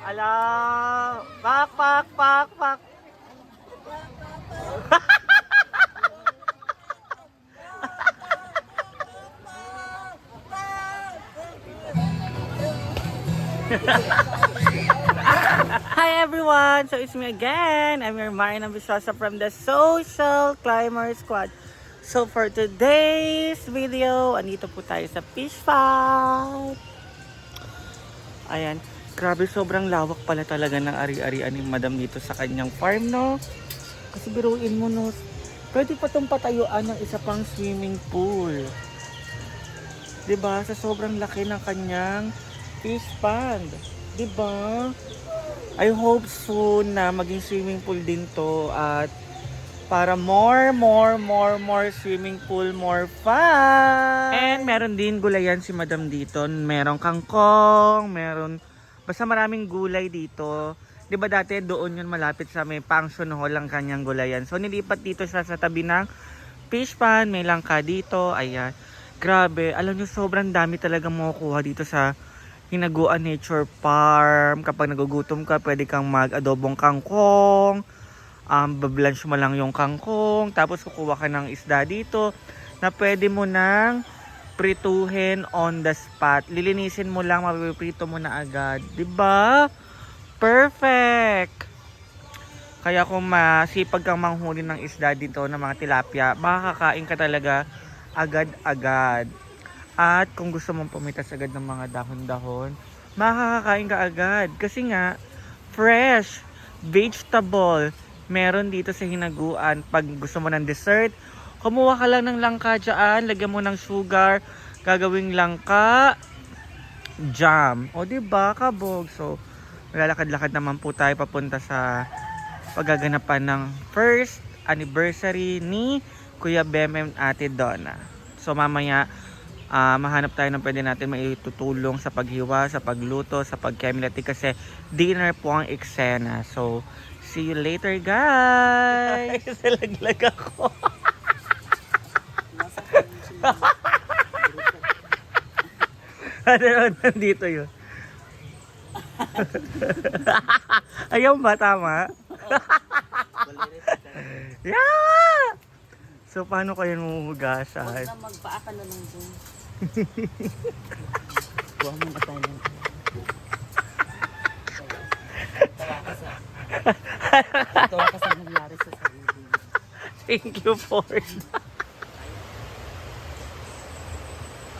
Alam! Pak, pak, pak, pak! Hi everyone! So it's me again. I'm your Marina Bishosa from the Social Climber Squad. So for today's video, andito po tayo sa fish pond. Ayan, grabe sobrang lawak pala talaga ng ari-arian ni Madam dito sa kanyang farm, no? Kasi biruin mo, no? Pwede pa itong patayuan ng isa pang swimming pool. 'Di ba? Sa sobrang laki ng kanyang fish pond. 'Di ba? I hope soon na maging swimming pool din to at para more swimming pool, more fun. And meron din gulayan si Madam dito. Merong kangkong, meron basta maraming gulay dito. 'Di ba dati doon yun malapit sa may function hall ang kanyang gulayan. So nilipat dito siya sa tabi ng fish pond, may langka dito. Ayan. Grabe, alam niyo sobrang dami talaga makukuha dito sa Hinaguan Nature Farm. Kapag nagugutom ka, pwede kang mag-adobong kangkong. Bablanch mo lang yung kangkong. Tapos kukuha ka ng isda dito na pwede mo nang prituhin on the spot. Lilinisin mo lang, mapiprito mo na agad. 'Di ba? Perfect! Kaya kung masipag kang manghuli ng isda dito ng mga tilapia, makakakain ka talaga agad-agad. At kung gusto mong pumitas agad ng mga dahon-dahon, makakakain ka agad. Kasi nga, fresh, vegetable, meron dito sa Hinaguan. Pag gusto mo ng dessert, kumuha ka lang ng langka dyan, lagyan mo ng sugar, gagawing langka, jam. O diba, kabog? So, lalakad-lakad naman po tayo papunta sa paggaganapan ng first anniversary ni Kuya Bem and Ate Donna. So, mamaya, mahanap tayo ng pwede natin maitutulong sa paghiwa, sa pagluto, sa pagkemilati kasi dinner po ang eksena. So, see you later guys! Salaglag ako. Ano nandito yun? Ayaw ba? Tama? Yeah! So, paano kayo mumuhugasan? Huwag na magpaaka na lang dun. Kuha mo na tayo lang. Tawa ka sa nangyari sa sarili. Thank you for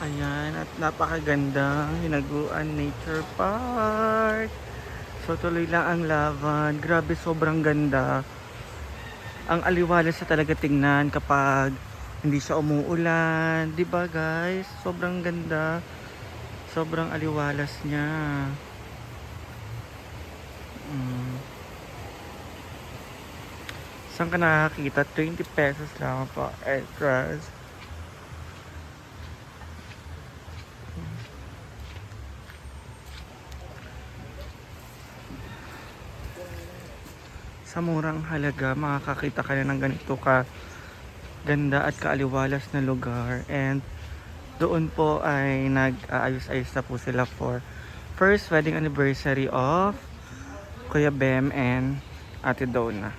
Ayan, at napakagandang Hinaguan Nature Park. So, tuloy lang ang laban. Grabe, sobrang ganda. Ang aliwalas sa talaga tingnan kapag hindi siya umuulan. 'Di ba guys? Sobrang ganda. Sobrang aliwalas niya. Saan ka nakakita? 20 pesos lang po. Entrance. Sa murang halaga, makakakita ka na ng ganito ka ganda at kaaliwalas na lugar. And doon po ay nag-aayos-ayos na po sila for first wedding anniversary of Kuya Bem and Ate Donna.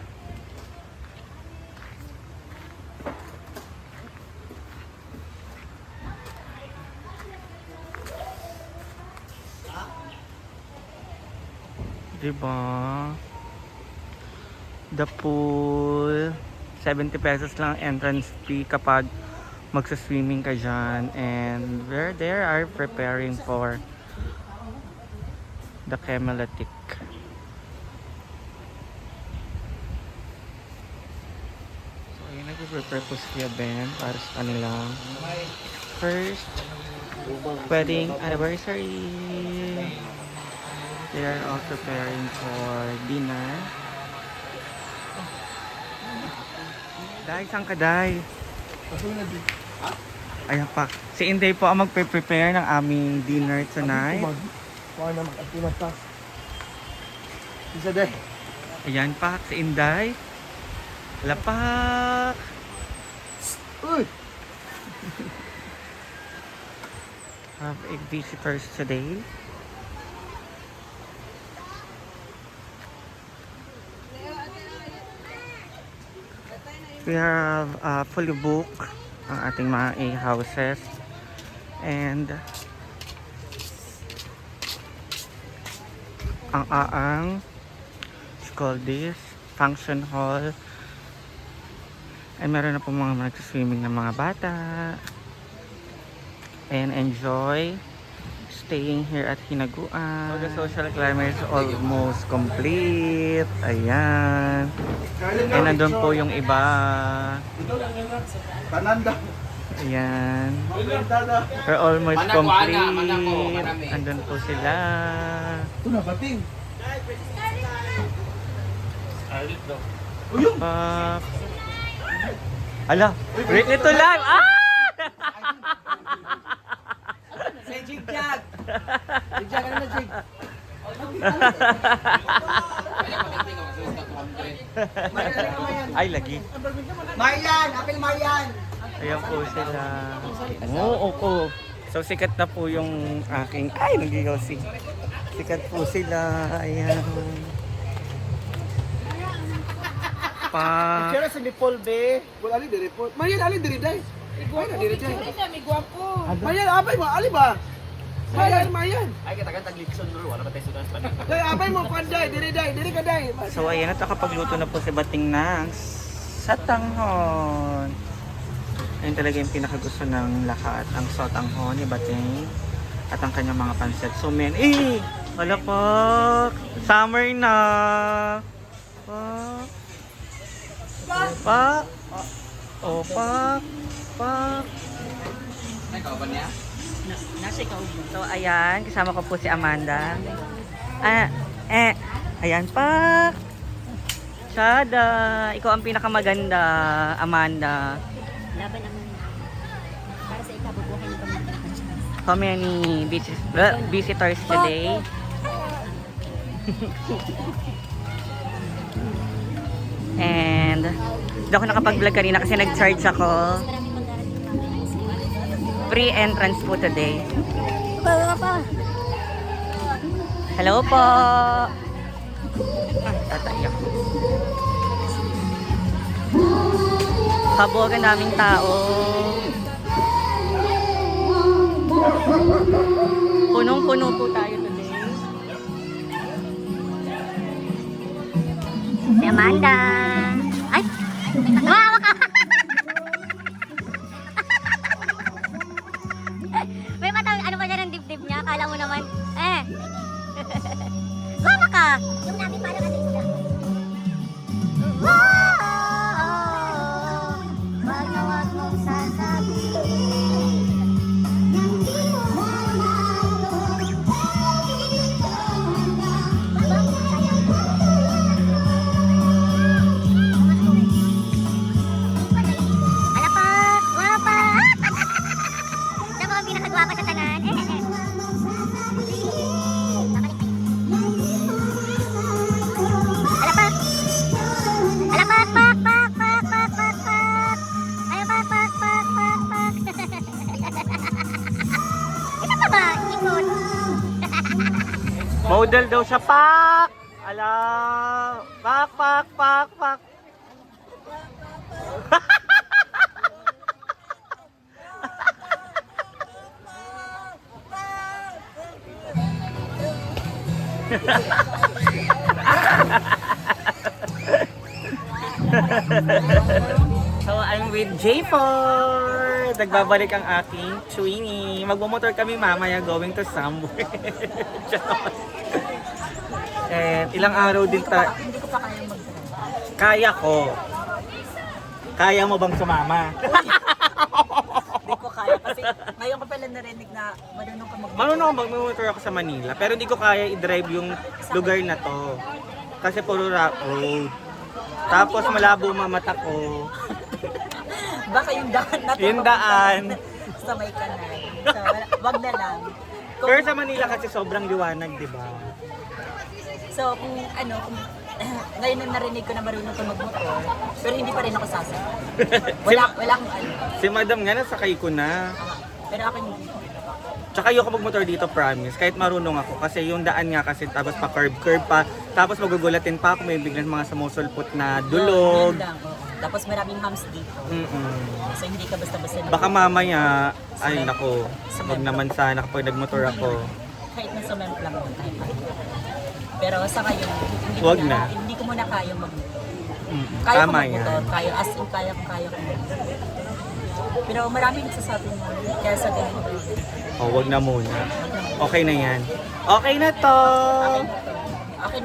Diba? The pool, 70 pesos lang entrance fee kapag magsa-swimming ka dyan. And they are preparing for the Kemalatik. So, yun nag-prepare po si Kuya Ben para sa kanilang first wedding anniversary. They are all preparing for dinner. Day, saan ka, Day? Ayan pa. Si Inday po ang magpe-prepare ng aming dinner tonight. Kuha na mag-atimat pa. Isa day. Ayan pa, si Inday. Lapak! Uy! Have 8 visitors today. We have fully booked ang ating mga A-houses. And ang call this function hall. And meron na po mga nag-swimming ng mga bata. And enjoy staying here at Hinaguan. So the social climber is almost complete. Ayan. And nandun po yung iba. Pananda. Ayan. We're almost complete. Andun po sila. Ito na, bating. Ala, wait ito lang. Ah! Say Jig Jag! Jig Jag, ano na Jig? Ay, lagi. Marian! Apel Marian! Ayan po sila. Oo. So, sikat na po yung aking... Ay, nag-ihaw si. Sikat po sila. Ayan. Pa... Kira sa Nicole Bay. Wala ali diri po. Marian ali diri day. Iguan na diri day. Marian abay mo ali ba? Marian. Ay, katagan Litson dulu. Wala ba tayo sudan pa Day abay mo panday diri day, diri ka day. So, ayan at nakapagluto na po si Bating ng satanghon. Ayun talaga yung pinakagusto ng lahat. Ang satanghon ni Bating at ang kanyang mga pansit. So, wala po. Summer na. Pak. Nakauban niya? Nasa ikaw. So, ayan. Kasama ko po si Amanda. Ayan, Pak. Shada. Ikaw ang pinakamaganda, Amanda. Laban naman. Para sa ikabubuhay ng pamilya. How many visitors today? And hindi ako nakapag-vlog kanina kasi nag-charge ako. Maraming magdarating ng mga Free entrance po today. pa. Hello po! Tatay ako. Habog ang daming tao. Punong-puno po tayo today. Si Amanda. Ay! Wow! May matang, ano ba dyan ang dibdib niya? Akala mo naman, Mama ka! Yung namin parang ano isda. Wow! Wag na wag mong sasabihin. Alapak! Wapa! Siya mga pinakagwapa sa tanan. Alapak! Alapak! Pak! Pak! Pak! Pak! Pak! Pak! Alapak! Pak! Pak! Pak! Pak! Ito pa ba? Ikot? Model daw siya, Pak! Ala! Pak! Pak! Pak! Pak! So, I'm with J4. Nagbabalik ang aking Twinnie. Magmumotor kami mamaya going to somewhere. And ilang araw din Hindi ko pa kaya mag-drive. Kaya ko. Kaya mo bang sumama? Hindi ko kaya kasi ngayon ko pala narinig na marunong ka mag-motor. Marunong magmumotor ako sa Manila, pero hindi ko kaya i-drive yung lugar na to. Kasi puro rock road. Tapos malabo mamata ko. Baka yung daan na to. Yung daan. Sa may kanal. So, wag na lang. Pero sa Manila kasi sobrang liwanag, di ba? So, kung ngayon na narinig ko na marunong ka mag-motor, pero hindi pa rin ako sasakay. Wala akong ano. Si Madam nga nasakay ko na. Pero ako hindi. Tsaka ayoko magmotor dito, promise. Kahit marunong ako. Kasi yung daan nga kasi tapos pa curve pa. Tapos magugulatin pa ako. May biglang mga sumusulpot na dulog. Yun lang, oo. Tapos maraming humps dito. So hindi ka basta-basta Baka mamaya, ay nako, wag naman sana kapag nagmotor ako. kahit na cement lang yun, kahit ano. Pero sa ngayon, Wag na. Hindi ko muna kayang mag Tama kaya ko yan. magmotor, kaya as in kaya ko magmotor. Pero maraming nagsasabi mo, kaya sa ganito. O, wag na muna. Okay na yan. Okay na to! Okay na